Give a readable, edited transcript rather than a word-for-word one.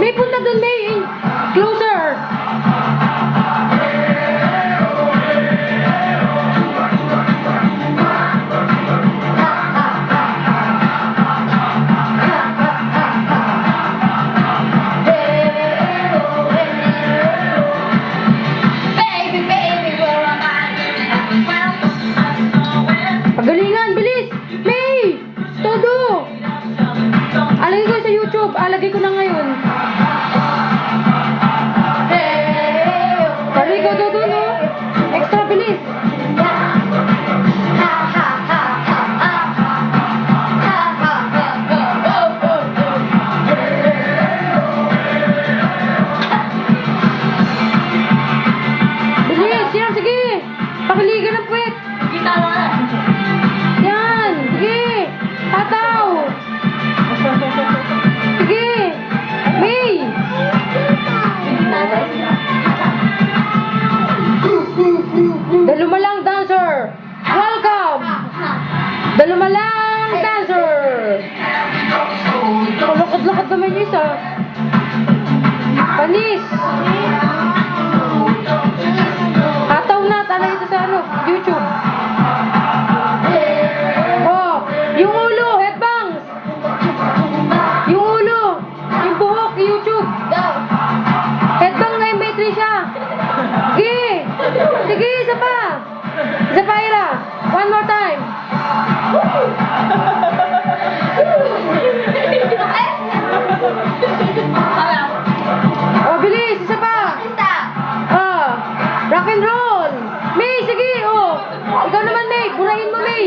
May punta doon, May. Closer. Pagalingan, bilis! May! Todo! Alagay ko sa YouTube. Alagay ko na ngayon. Alagay ko todo, no? Extra bilis. Bilis! Yan, sige! Pakiligan ng puwet. Kita mo na. Yan! Sige! Tataw! Sige! May! Dalumalang dancer! Welcome! Dalumalang dancer! Lakad-lakad naman yung isa. Panis! Hataw na! Tala ito sa ano? YouTube. Oh! Yung ulo! Headbangs! Yung ulo! Yung buhok! YouTube! Headbang na yung battery siya! Sige! Sige! Isa pa! Isa pa, Ira! One more time! Oh, bilis! Isa pa! Oh! Rock and roll! May! Sige! Oh! Ikaw naman, May! Burahin mo, May!